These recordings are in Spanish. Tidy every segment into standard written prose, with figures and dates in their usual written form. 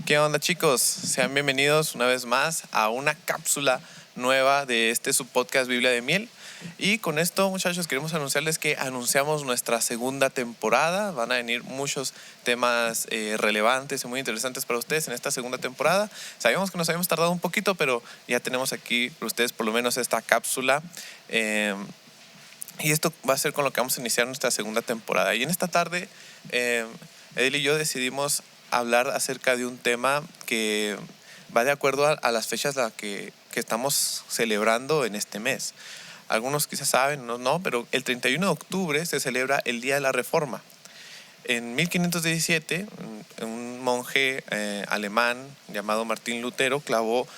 ¿Qué onda, chicos? Sean bienvenidos una vez más a una cápsula nueva de su podcast Biblia de Miel. Y con esto, muchachos, queremos anunciarles que anunciamos nuestra segunda temporada. Van a venir muchos temas relevantes y muy interesantes para ustedes en esta segunda temporada. Sabíamos que nos habíamos tardado un poquito, pero ya tenemos aquí para ustedes por lo menos esta cápsula. Y esto va a ser con lo que vamos a iniciar nuestra segunda temporada. Y en esta tarde, Edil y yo decidimos hablar acerca de un tema que va de acuerdo a las fechas que estamos celebrando en este mes. Algunos quizás saben, no, pero el 31 de octubre se celebra el Día de la Reforma. En 1517, un monje alemán llamado Martín Lutero clavó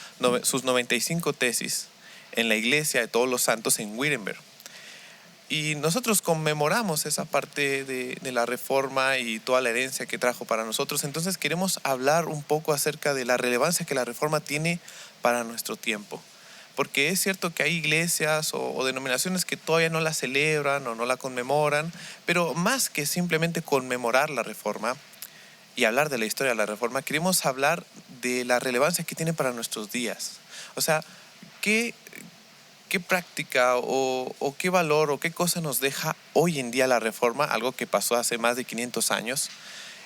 sus 95 tesis en la iglesia de Todos los Santos en Wittenberg. Y nosotros conmemoramos esa parte de la reforma y toda la herencia que trajo para nosotros. Entonces queremos hablar un poco acerca de la relevancia que la reforma tiene para nuestro tiempo. Porque es cierto que hay iglesias o denominaciones que todavía no la celebran o no la conmemoran, pero más que simplemente conmemorar la reforma y hablar de la historia de la reforma, queremos hablar de la relevancia que tiene para nuestros días. O sea, ¿qué práctica o qué valor o qué cosa nos deja hoy en día la reforma, algo que pasó hace más de 500 años,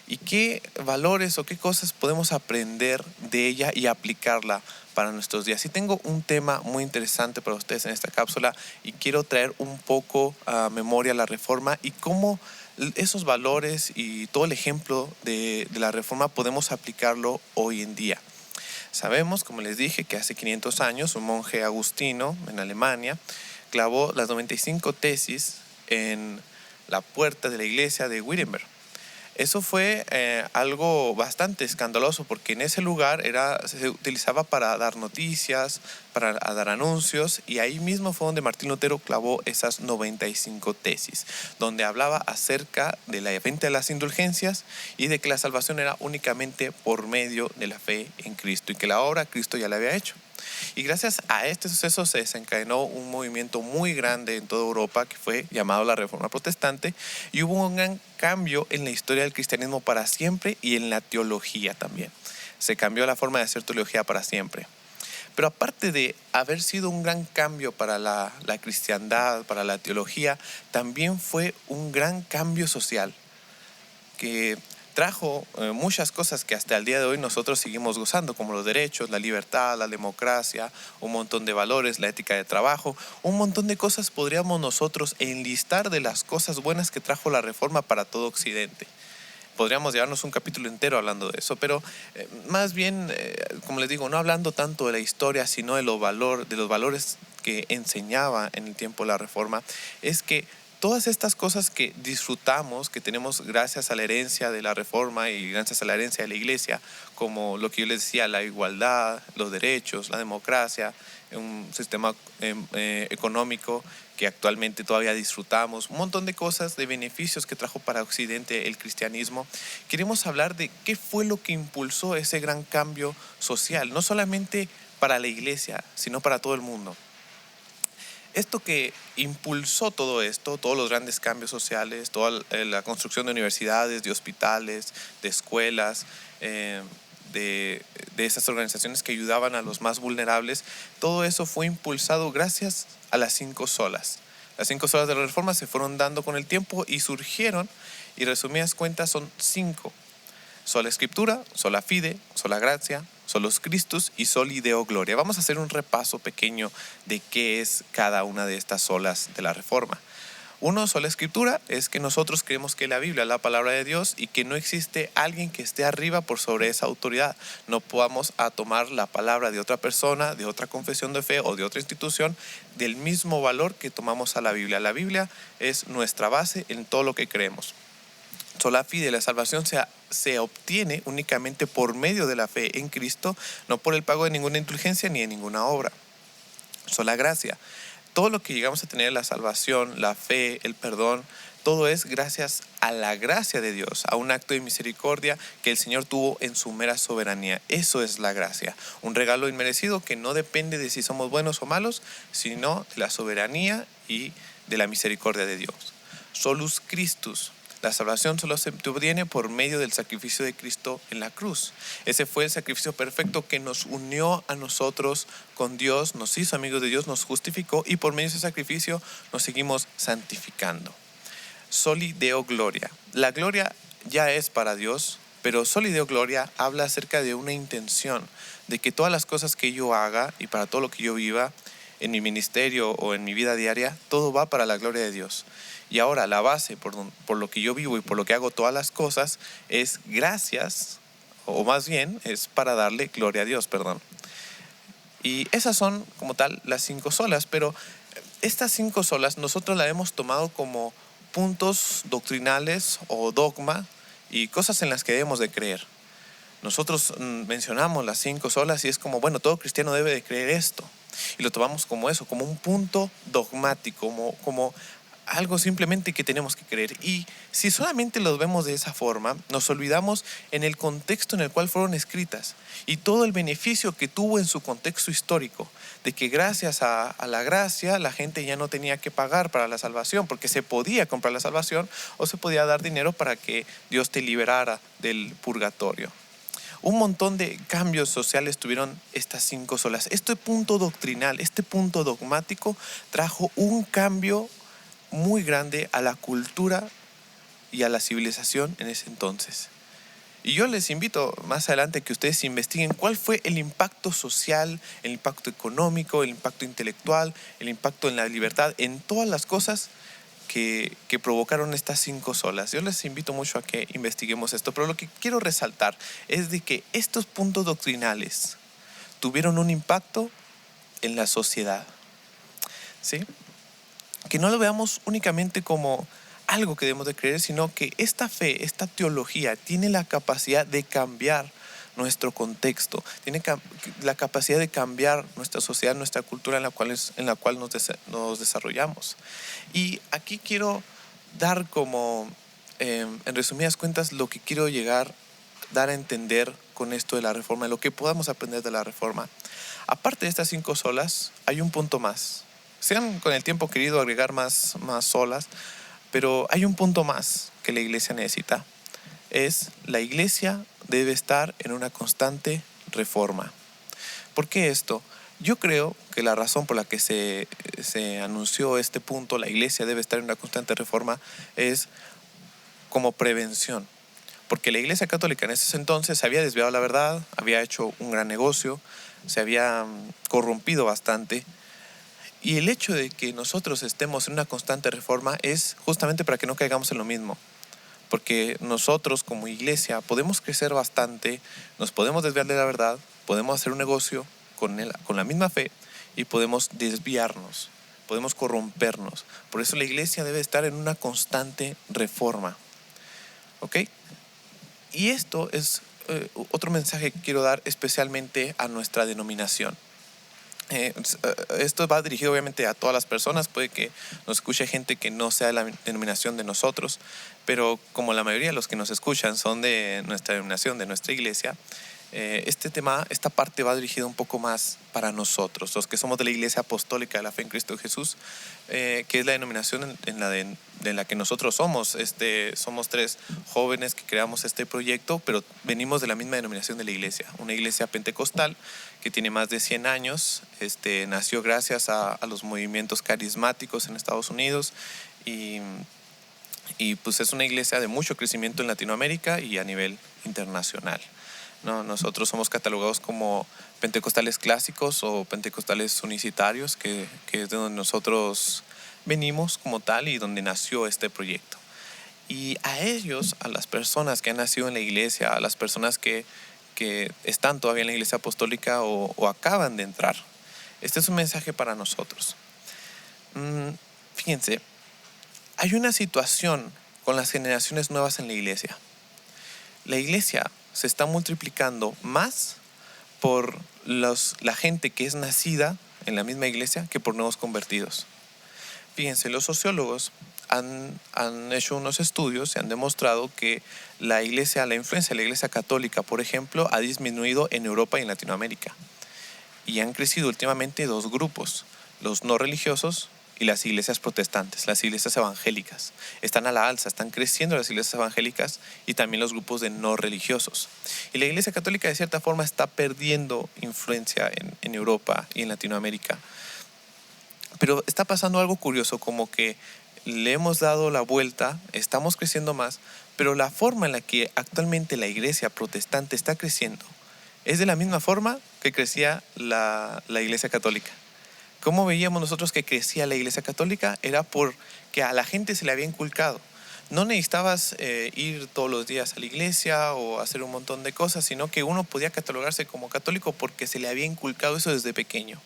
y qué valores o qué cosas podemos aprender de ella y aplicarla para nuestros días? Y tengo un tema muy interesante para ustedes en esta cápsula y quiero traer un poco a memoria la reforma y cómo esos valores y todo el ejemplo de la reforma podemos aplicarlo hoy en día. Sabemos, como les dije, que hace 500 años un monje agustino en Alemania clavó las 95 tesis en la puerta de la iglesia de Wittenberg. Eso fue algo bastante escandaloso porque en ese lugar se utilizaba para dar noticias, para dar anuncios, y ahí mismo fue donde Martín Lutero clavó esas 95 tesis, donde hablaba acerca de la venta de las indulgencias y de que la salvación era únicamente por medio de la fe en Cristo y que la obra Cristo ya la había hecho. Y gracias a este suceso se desencadenó un movimiento muy grande en toda Europa que fue llamado la Reforma Protestante, y hubo un gran cambio en la historia del cristianismo para siempre y en la teología también. Se cambió la forma de hacer teología para siempre. Pero aparte de haber sido un gran cambio para la cristiandad, para la teología, también fue un gran cambio social que trajo muchas cosas que hasta el día de hoy nosotros seguimos gozando, como los derechos, la libertad, la democracia, un montón de valores, la ética de trabajo, un montón de cosas podríamos nosotros enlistar de las cosas buenas que trajo la reforma para todo Occidente. Podríamos llevarnos un capítulo entero hablando de eso, pero más bien, como les digo, no hablando tanto de la historia, sino de los valores que enseñaba en el tiempo de la reforma, es que todas estas cosas que disfrutamos, que tenemos gracias a la herencia de la reforma y gracias a la herencia de la iglesia, como lo que yo les decía, la igualdad, los derechos, la democracia, un sistema económico que actualmente todavía disfrutamos, un montón de cosas, de beneficios que trajo para Occidente el cristianismo. Queremos hablar de qué fue lo que impulsó ese gran cambio social, no solamente para la iglesia, sino para todo el mundo. Esto que impulsó todo esto, todos los grandes cambios sociales, toda la construcción de universidades, de hospitales, de escuelas, de esas organizaciones que ayudaban a los más vulnerables, todo eso fue impulsado gracias a las 5 solas. Las 5 solas de la Reforma se fueron dando con el tiempo y surgieron, y resumidas cuentas son 5. Sola Escritura, sola Fide, sola Gracia, solos Christus y soli Deo Gloria. Vamos a hacer un repaso pequeño de qué es cada una de estas solas de la Reforma. Uno, sola Escritura, es que nosotros creemos que la Biblia es la palabra de Dios y que no existe alguien que esté arriba por sobre esa autoridad. No podamos tomar la palabra de otra persona, de otra confesión de fe o de otra institución del mismo valor que tomamos a la Biblia. La Biblia es nuestra base en todo lo que creemos. Sola fide, la salvación se obtiene únicamente por medio de la fe en Cristo, no por el pago de ninguna indulgencia ni de ninguna obra. Sola gracia, todo lo que llegamos a tener, la salvación, la fe, el perdón, todo es gracias a la gracia de Dios, a un acto de misericordia que el Señor tuvo en su mera soberanía. Eso es la gracia, un regalo inmerecido que no depende de si somos buenos o malos, sino de la soberanía y de la misericordia de Dios. Solus Christus, La salvación solo se obtiene por medio del sacrificio de Cristo en la cruz. Ese fue el sacrificio perfecto que nos unió a nosotros con Dios, nos hizo amigos de Dios, nos justificó y por medio de ese sacrificio nos seguimos santificando. Soli Deo Gloria. La gloria ya es para Dios, pero Soli Deo Gloria habla acerca de una intención, de que todas las cosas que yo haga y para todo lo que yo viva en mi ministerio o en mi vida diaria, todo va para la gloria de Dios. Y ahora la base por lo que yo vivo y por lo que hago todas las cosas es gracias, o más bien es para darle gloria a Dios, perdón. Y esas son como tal las 5 solas, pero estas 5 solas nosotros las hemos tomado como puntos doctrinales o dogma y cosas en las que debemos de creer. Nosotros mencionamos las 5 solas y es como, bueno, todo cristiano debe de creer esto. Y lo tomamos como eso, como un punto dogmático, como algo simplemente que tenemos que creer. Y si solamente los vemos de esa forma, nos olvidamos en el contexto en el cual fueron escritas y todo el beneficio que tuvo en su contexto histórico, de que gracias a la gracia la gente ya no tenía que pagar para la salvación, porque se podía comprar la salvación o se podía dar dinero para que Dios te liberara del purgatorio. Un montón de cambios sociales tuvieron estas 5 solas. Este punto doctrinal, este punto dogmático trajo un cambio muy grande a la cultura y a la civilización en ese entonces. Y yo les invito más adelante que ustedes investiguen cuál fue el impacto social, el impacto económico, el impacto intelectual, el impacto en la libertad, en todas las cosas que provocaron estas 5 solas. Yo les invito mucho a que investiguemos esto, pero lo que quiero resaltar es de que estos puntos doctrinales tuvieron un impacto en la sociedad, ¿sí? Que no lo veamos únicamente como algo que debemos de creer, sino que esta fe, esta teología tiene la capacidad de cambiar nuestro contexto, tiene la capacidad de cambiar nuestra sociedad, nuestra cultura en la cual nos desarrollamos. Y aquí quiero dar como, en resumidas cuentas, lo que quiero dar a entender con esto de la reforma, lo que podamos aprender de la reforma. Aparte de estas 5 solas, hay un punto más. Se han con el tiempo querido agregar más solas, pero hay un punto más que la iglesia necesita. La iglesia debe estar en una constante reforma. ¿Por qué esto? Yo creo que la razón por la que se anunció este punto, la iglesia debe estar en una constante reforma, es como prevención. Porque la iglesia católica en ese entonces se había desviado la verdad, había hecho un gran negocio, se había corrompido bastante. Y el hecho de que nosotros estemos en una constante reforma es justamente para que no caigamos en lo mismo. Porque nosotros como iglesia podemos crecer bastante, nos podemos desviar de la verdad, podemos hacer un negocio con la misma fe y podemos desviarnos, podemos corrompernos. Por eso la iglesia debe estar en una constante reforma. ¿Ok? Y esto es otro mensaje que quiero dar especialmente a nuestra denominación. Esto va dirigido obviamente a todas las personas, puede que nos escuche gente que no sea de la denominación de nosotros, pero como la mayoría de los que nos escuchan son de nuestra denominación, de nuestra iglesia, esta parte va dirigida un poco más para nosotros, los que somos de la Iglesia Apostólica de la Fe en Cristo Jesús, que es la denominación en la que nosotros somos. Somos 3 jóvenes que creamos este proyecto, pero venimos de la misma denominación de la iglesia, una iglesia pentecostal que tiene más de 100 años, nació gracias a los movimientos carismáticos en Estados Unidos y pues es una iglesia de mucho crecimiento en Latinoamérica y a nivel internacional. No, nosotros somos catalogados como pentecostales clásicos o pentecostales unicitarios, que es de donde nosotros venimos como tal y donde nació este proyecto. Y a ellos, a las personas que han nacido en la iglesia, a las personas que están todavía en la iglesia apostólica o acaban de entrar, este es un mensaje para nosotros. Fíjense, hay una situación con las generaciones nuevas en la iglesia. La iglesia se está multiplicando más por la gente que es nacida en la misma iglesia que por nuevos convertidos. Fíjense, los sociólogos han hecho unos estudios y han demostrado que la influencia de la iglesia católica, por ejemplo, ha disminuido en Europa y en Latinoamérica. Y han crecido últimamente 2 grupos, los no religiosos y las iglesias protestantes, las iglesias evangélicas. Están a la alza, están creciendo las iglesias evangélicas y también los grupos de no religiosos. Y la Iglesia Católica de cierta forma está perdiendo influencia en Europa y en Latinoamérica. Pero está pasando algo curioso, como que le hemos dado la vuelta, estamos creciendo más, pero la forma en la que actualmente la iglesia protestante está creciendo es de la misma forma que crecía la iglesia católica. ¿Cómo veíamos nosotros que crecía la iglesia católica? Era porque a la gente se le había inculcado. No necesitabas ir todos los días a la iglesia o hacer un montón de cosas, sino que uno podía catalogarse como católico porque se le había inculcado eso desde pequeño.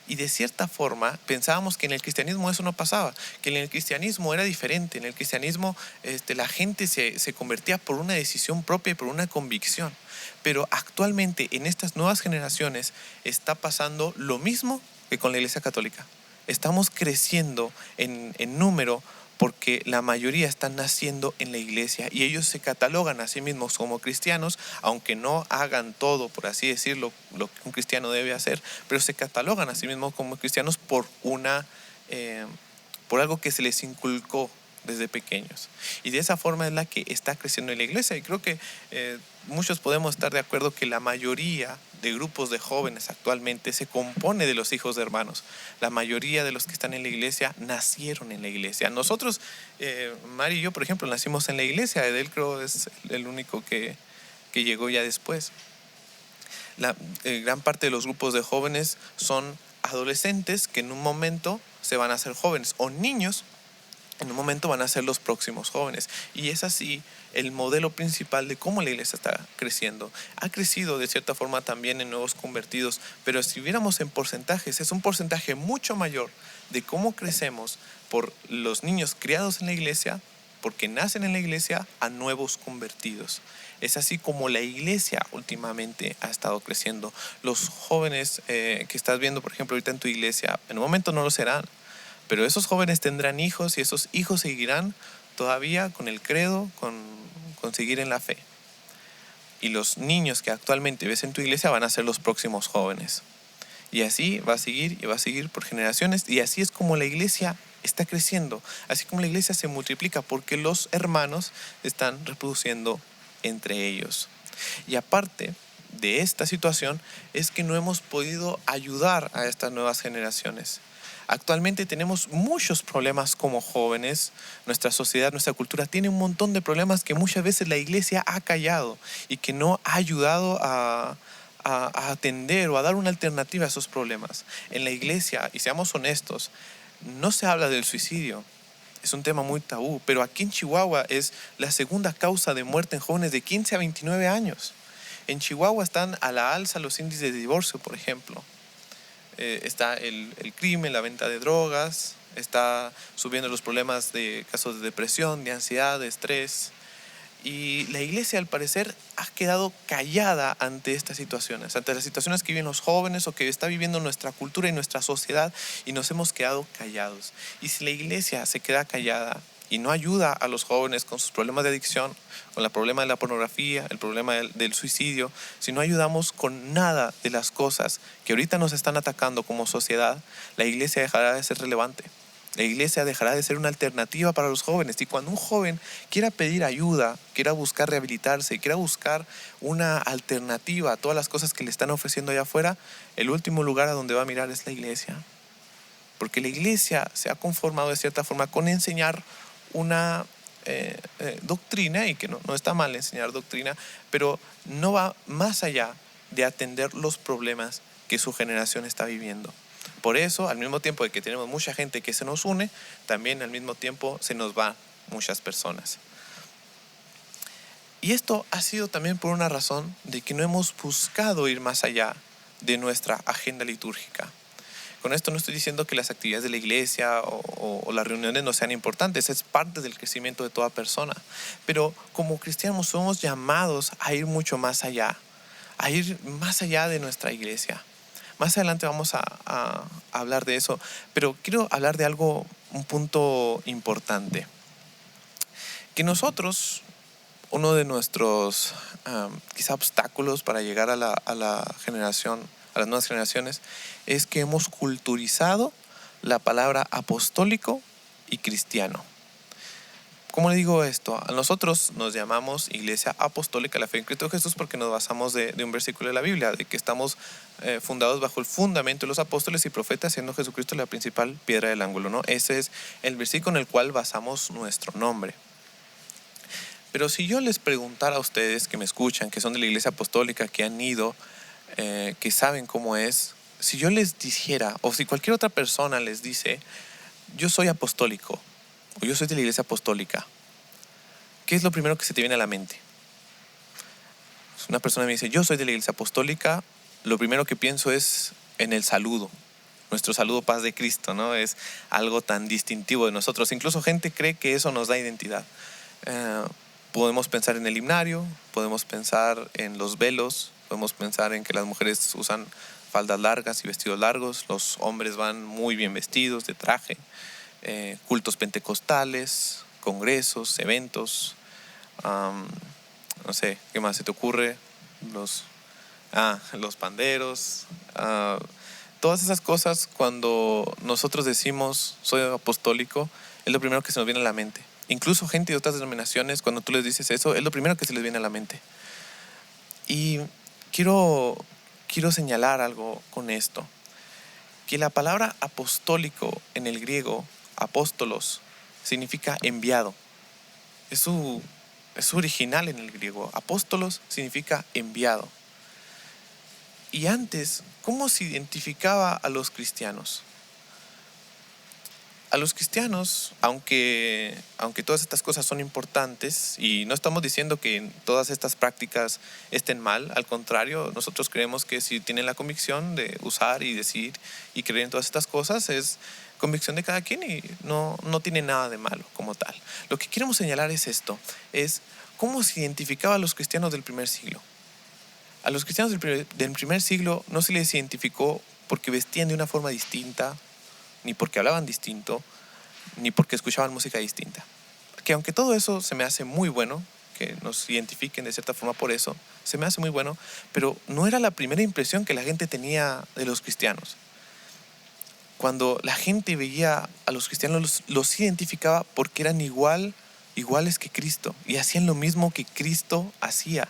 Y de cierta forma pensábamos que en el cristianismo eso no pasaba, que en el cristianismo era diferente. En el cristianismo la gente se convertía por una decisión propia y por una convicción. Pero actualmente en estas nuevas generaciones está pasando lo mismo que con la Iglesia Católica. Estamos creciendo en número porque la mayoría están naciendo en la iglesia y ellos se catalogan a sí mismos como cristianos, aunque no hagan todo, por así decirlo, lo que un cristiano debe hacer, pero se catalogan a sí mismos como cristianos por algo que se les inculcó desde pequeños. Y de esa forma es la que está creciendo en la iglesia. Y creo que muchos podemos estar de acuerdo que la mayoría de grupos de jóvenes actualmente se compone de los hijos de hermanos. La mayoría de los que están en la iglesia nacieron en la iglesia. Nosotros, Mari y yo, por ejemplo, nacimos en la iglesia. Edel creo es el único que llegó ya después. Gran parte de los grupos de jóvenes son adolescentes que en un momento se van a hacer jóvenes, o niños en un momento van a ser los próximos jóvenes. Y es así el modelo principal de cómo la iglesia está creciendo. Ha crecido de cierta forma también en nuevos convertidos, pero si viéramos en porcentajes, es un porcentaje mucho mayor de cómo crecemos por los niños criados en la iglesia, porque nacen en la iglesia, a nuevos convertidos. Es así como la iglesia últimamente ha estado creciendo. Los jóvenes que estás viendo, por ejemplo, ahorita en tu iglesia, en un momento no lo serán, pero esos jóvenes tendrán hijos y esos hijos seguirán todavía con el credo, con seguir en la fe. Y los niños que actualmente ves en tu iglesia van a ser los próximos jóvenes. Y así va a seguir y va a seguir por generaciones. Y así es como la iglesia está creciendo. Así como la iglesia se multiplica porque los hermanos están reproduciendo entre ellos. Y aparte de esta situación es que no hemos podido ayudar a estas nuevas generaciones. Actualmente tenemos muchos problemas como jóvenes. Nuestra sociedad, nuestra cultura tiene un montón de problemas que muchas veces la iglesia ha callado y que no ha ayudado a atender o a dar una alternativa a esos problemas. En la iglesia, y seamos honestos, no se habla del suicidio. Es un tema muy tabú, pero aquí en Chihuahua es la segunda causa de muerte en jóvenes de 15 a 29 años. En Chihuahua están a la alza los índices de divorcio, por ejemplo. Está el crimen, la venta de drogas, está subiendo los problemas de casos de depresión, de ansiedad, de estrés. Y la iglesia, al parecer, ha quedado callada ante estas situaciones, ante las situaciones que viven los jóvenes o que está viviendo nuestra cultura y nuestra sociedad, y nos hemos quedado callados. Y si la iglesia se queda callada y no ayuda a los jóvenes con sus problemas de adicción, con el problema de la pornografía, el problema del suicidio, si no ayudamos con nada de las cosas que ahorita nos están atacando como sociedad, la iglesia dejará de ser relevante. La iglesia dejará de ser una alternativa para los jóvenes. Y cuando un joven quiera pedir ayuda, quiera buscar rehabilitarse, quiera buscar una alternativa a todas las cosas que le están ofreciendo allá afuera, el último lugar a donde va a mirar es la iglesia. Porque la iglesia se ha conformado de cierta forma con enseñar una doctrina, y que no está mal enseñar doctrina, pero no va más allá de atender los problemas que su generación está viviendo. Por eso, al mismo tiempo de que tenemos mucha gente que se nos une, también al mismo tiempo se nos va muchas personas. Y esto ha sido también por una razón de que no hemos buscado ir más allá de nuestra agenda litúrgica. Con esto no estoy diciendo que las actividades de la iglesia o las reuniones no sean importantes, es parte del crecimiento de toda persona. Pero como cristianos somos llamados a ir mucho más allá, a ir más allá de nuestra iglesia. Más adelante vamos a hablar de eso, pero quiero hablar de algo, un punto importante. Que nosotros, uno de nuestros quizá obstáculos para llegar a la generación, a las nuevas generaciones, es que hemos culturizado la palabra apostólico y cristiano. ¿Cómo le digo esto? A nosotros nos llamamos Iglesia Apostólica de la Fe en Cristo Jesús porque nos basamos de un versículo de la Biblia, de que estamos fundados bajo el fundamento de los apóstoles y profetas, siendo Jesucristo la principal piedra del ángulo, ¿no? Ese es el versículo en el cual basamos nuestro nombre. Pero si yo les preguntara a ustedes que me escuchan, que son de la Iglesia Apostólica, que han ido, que saben cómo es, si yo les dijera, o si cualquier otra persona les dice, yo soy apostólico, o yo soy de la Iglesia Apostólica, ¿qué es lo primero que se te viene a la mente? Si una persona me dice, yo soy de la Iglesia Apostólica, lo primero que pienso es en el saludo. Nuestro saludo, paz de Cristo, ¿no? Es algo tan distintivo de nosotros. Incluso gente cree que eso nos da identidad. Podemos pensar en el himnario, podemos pensar en los velos, podemos pensar en que las mujeres usan faldas largas y vestidos largos, los hombres van muy bien vestidos, de traje, cultos pentecostales, congresos, eventos, no sé, ¿qué más se te ocurre? Los panderos, todas esas cosas. Cuando nosotros decimos soy apostólico, es lo primero que se nos viene a la mente. Incluso gente de otras denominaciones, cuando tú les dices eso, es lo primero que se les viene a la mente. Y quiero señalar algo con esto, que la palabra apostólico en el griego, apóstolos, significa enviado. Es su original en el griego. Apóstolos significa enviado. Y antes, ¿cómo se identificaba a los cristianos? A los cristianos, aunque todas estas cosas son importantes, y no estamos diciendo que todas estas prácticas estén mal, al contrario, nosotros creemos que si tienen la convicción de usar y decir y creer en todas estas cosas, es convicción de cada quien y no tiene nada de malo como tal. Lo que queremos señalar es esto, es cómo se identificaba a los cristianos del primer siglo. A los cristianos del primer siglo no se les identificó porque vestían de una forma distinta, ni porque hablaban distinto, ni porque escuchaban música distinta. Que aunque todo eso se me hace muy bueno, que nos identifiquen de cierta forma por eso, se me hace muy bueno, pero no era la primera impresión que la gente tenía de los cristianos. Cuando la gente veía a los cristianos, los identificaba porque eran iguales que Cristo y hacían lo mismo que Cristo hacía.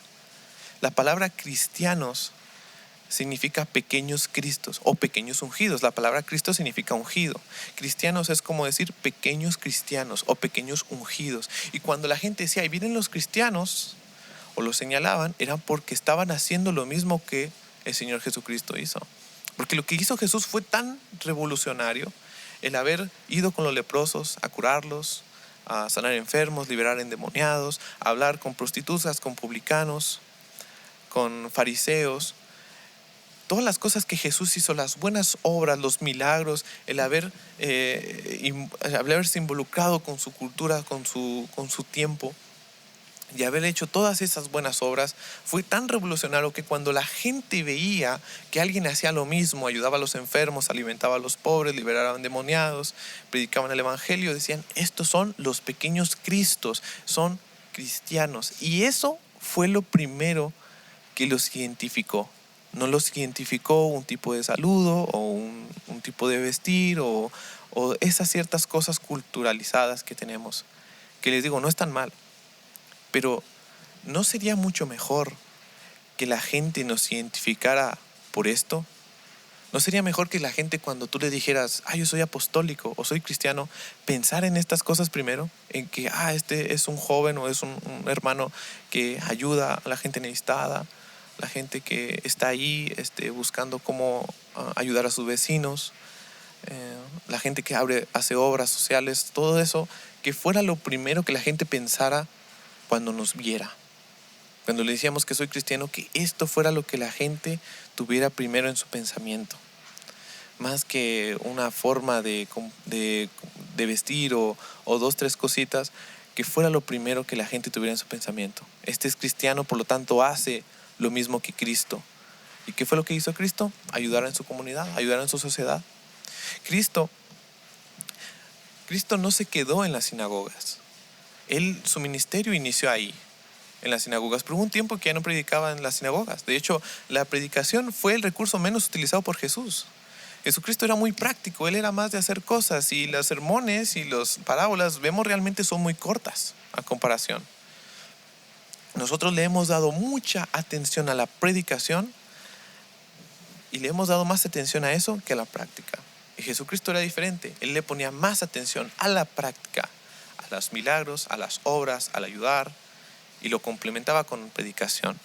La palabra cristianos significa pequeños cristos o pequeños ungidos. La palabra Cristo significa ungido. Cristianos es como decir pequeños cristianos o pequeños ungidos. Y cuando la gente decía, ahí vienen los cristianos, o lo señalaban, era porque estaban haciendo lo mismo que el Señor Jesucristo hizo. Porque lo que hizo Jesús fue tan revolucionario, el haber ido con los leprosos a curarlos, a sanar enfermos, liberar endemoniados, a hablar con prostitutas, con publicanos, con fariseos. Todas las cosas que Jesús hizo, las buenas obras, los milagros, el haberse involucrado con su cultura, con su tiempo, y haber hecho todas esas buenas obras, fue tan revolucionario que cuando la gente veía que alguien hacía lo mismo, ayudaba a los enfermos, alimentaba a los pobres, liberaba a endemoniados, predicaban el evangelio, decían, estos son los pequeños Cristos, son cristianos. Y eso fue lo primero que los identificó. No los identificó un tipo de saludo o un tipo de vestir o esas ciertas cosas culturalizadas que tenemos, que les digo, no es tan mal, pero ¿no sería mucho mejor que la gente nos identificara por esto? ¿No sería mejor que la gente, cuando tú le dijeras, yo soy apostólico o soy cristiano, pensar en estas cosas primero? En que, este es un joven o es un hermano que ayuda a la gente necesitada, la gente que está ahí buscando cómo ayudar a sus vecinos, la gente que hace obras sociales, todo eso, que fuera lo primero que la gente pensara cuando nos viera. Cuando le decíamos que soy cristiano, que esto fuera lo que la gente tuviera primero en su pensamiento. Más que una forma de vestir o dos, tres cositas, que fuera lo primero que la gente tuviera en su pensamiento. Este es cristiano, por lo tanto hace lo mismo que Cristo. ¿Y qué fue lo que hizo Cristo? Ayudar en su comunidad, ayudar en su sociedad. Cristo no se quedó en las sinagogas. Su ministerio inició ahí, en las sinagogas, pero hubo un tiempo que ya no predicaba en las sinagogas. De hecho, la predicación fue el recurso menos utilizado por Jesús. Jesucristo era muy práctico, Él era más de hacer cosas, y los sermones y las parábolas vemos realmente son muy cortas a comparación. Nosotros le hemos dado mucha atención a la predicación y le hemos dado más atención a eso que a la práctica. Y Jesucristo era diferente, Él le ponía más atención a la práctica, a los milagros, a las obras, al ayudar, y lo complementaba con predicación.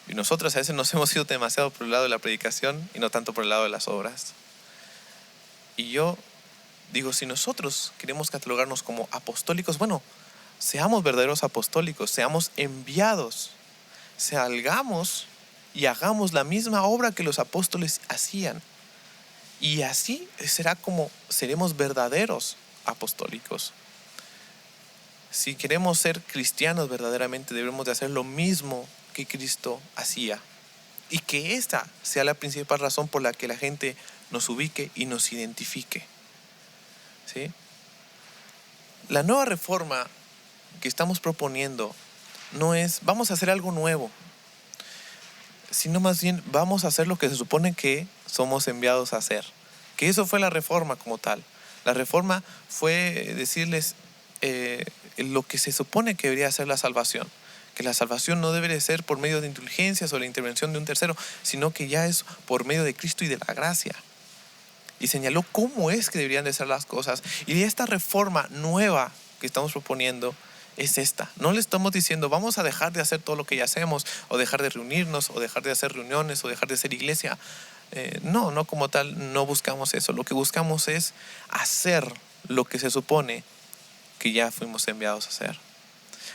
Y nosotros a veces nos hemos ido demasiado por el lado de la predicación y no tanto por el lado de las obras. Y yo digo, si nosotros queremos catalogarnos como apostólicos, bueno, seamos verdaderos apostólicos, seamos enviados, salgamos y hagamos la misma obra que los apóstoles hacían. Y así será como seremos verdaderos apostólicos. Si queremos ser cristianos verdaderamente, debemos de hacer lo mismo que Cristo hacía. Y que esta sea la principal razón por la que la gente nos ubique y nos identifique. ¿Sí? La nueva reforma que estamos proponiendo no es vamos a hacer algo nuevo, sino más bien vamos a hacer lo que se supone que somos enviados a hacer. Que eso fue la reforma como tal. La reforma fue decirles lo que se supone que debería ser la salvación. Que la salvación no debe de ser por medio de indulgencias o la intervención de un tercero, sino que ya es por medio de Cristo y de la gracia. Y señaló cómo es que deberían de ser las cosas. Y esta reforma nueva que estamos proponiendo es esta. No le estamos diciendo vamos a dejar de hacer todo lo que ya hacemos, o dejar de reunirnos, o dejar de hacer reuniones, o dejar de ser iglesia. No como tal, no buscamos eso. Lo que buscamos es hacer lo que se supone que ya fuimos enviados a hacer.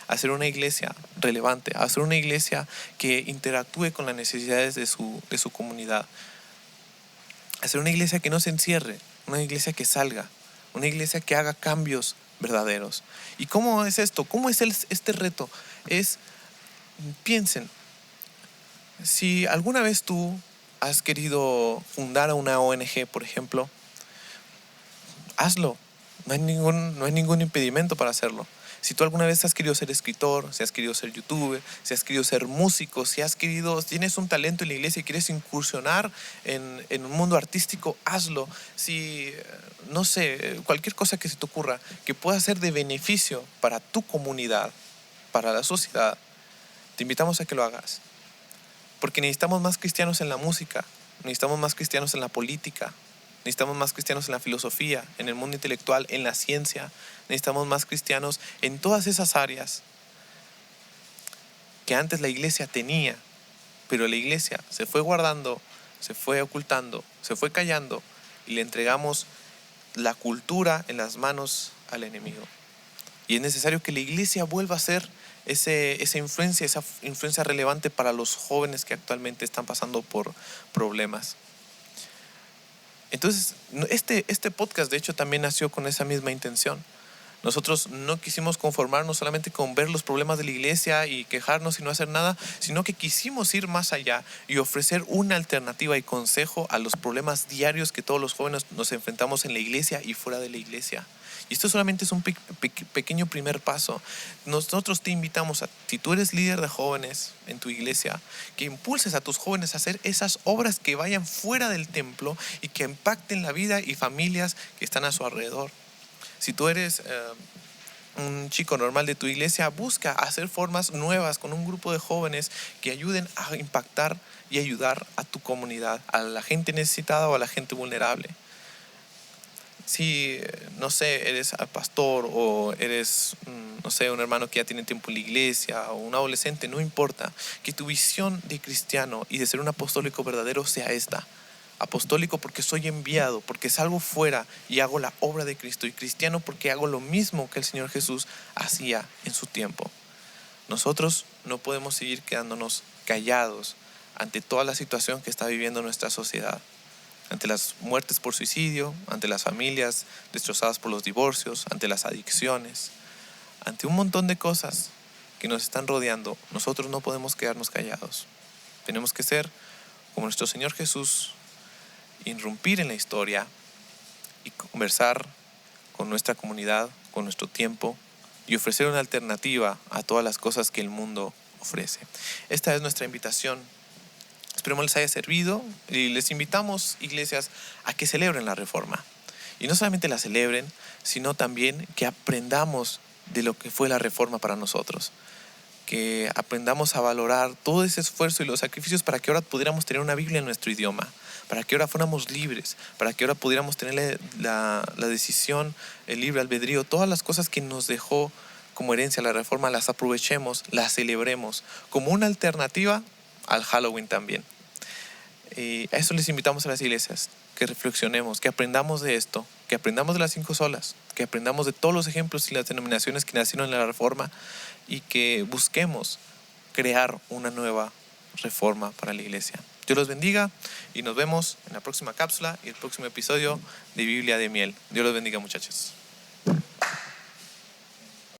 Hacer una iglesia relevante, hacer una iglesia que interactúe con las necesidades de su comunidad. Hacer una iglesia que no se encierre, una iglesia que salga, una iglesia que haga cambios verdaderos. ¿Y cómo es esto? ¿Cómo es este reto? Piensen, si alguna vez tú has querido fundar una ONG, por ejemplo, hazlo. No hay ningún impedimento para hacerlo. Si tú alguna vez has querido ser escritor, si has querido ser youtuber, si has querido ser músico, tienes un talento en la iglesia y quieres incursionar en un mundo artístico, hazlo. Si, no sé, cualquier cosa que se te ocurra que pueda ser de beneficio para tu comunidad, para la sociedad, te invitamos a que lo hagas. Porque necesitamos más cristianos en la música, necesitamos más cristianos en la política, necesitamos más cristianos en la filosofía, en el mundo intelectual, en la ciencia. Necesitamos más cristianos en todas esas áreas que antes la iglesia tenía, pero la iglesia se fue guardando, se fue ocultando, se fue callando, y le entregamos la cultura en las manos al enemigo. Y es necesario que la iglesia vuelva a ser esa influencia relevante para los jóvenes que actualmente están pasando por problemas. Entonces, este podcast de hecho también nació con esa misma intención. Nosotros no quisimos conformarnos solamente con ver los problemas de la iglesia y quejarnos y no hacer nada, sino que quisimos ir más allá y ofrecer una alternativa y consejo a los problemas diarios que todos los jóvenes nos enfrentamos en la iglesia y fuera de la iglesia. Y esto solamente es un pequeño primer paso. Nosotros te invitamos si tú eres líder de jóvenes en tu iglesia, que impulses a tus jóvenes a hacer esas obras que vayan fuera del templo y que impacten la vida y familias que están a su alrededor. Si tú eres un chico normal de tu iglesia, busca hacer formas nuevas con un grupo de jóvenes que ayuden a impactar y ayudar a tu comunidad, a la gente necesitada o a la gente vulnerable. Si, no sé, eres pastor o eres, no sé, un hermano que ya tiene tiempo en la iglesia o un adolescente, no importa, que tu visión de cristiano y de ser un apostólico verdadero sea esta. Apostólico porque soy enviado, porque salgo fuera y hago la obra de Cristo, y cristiano porque hago lo mismo que el Señor Jesús hacía en su tiempo. Nosotros no podemos seguir quedándonos callados ante toda la situación que está viviendo nuestra sociedad, ante las muertes por suicidio, ante las familias destrozadas por los divorcios, ante las adicciones, ante un montón de cosas que nos están rodeando. Nosotros no podemos quedarnos callados. Tenemos que ser como nuestro Señor Jesús, irrumpir en la historia y conversar con nuestra comunidad, con nuestro tiempo, y ofrecer una alternativa a todas las cosas que el mundo ofrece. Esta es nuestra invitación. Esperemos les haya servido y les invitamos, iglesias, a que celebren la Reforma. Y no solamente la celebren, sino también que aprendamos de lo que fue la Reforma para nosotros. Que aprendamos a valorar todo ese esfuerzo y los sacrificios para que ahora pudiéramos tener una Biblia en nuestro idioma, para que ahora fuéramos libres, para que ahora pudiéramos tener la decisión, el libre albedrío, todas las cosas que nos dejó como herencia la Reforma, las aprovechemos, las celebremos como una alternativa al Halloween también. Y a eso les invitamos a las iglesias, que reflexionemos, que aprendamos de esto, que aprendamos de las 5 solas, que aprendamos de todos los ejemplos y las denominaciones que nacieron en la Reforma y que busquemos crear una nueva reforma para la iglesia. Dios los bendiga y nos vemos en la próxima cápsula y el próximo episodio de Biblia de Miel. Dios los bendiga, muchachos.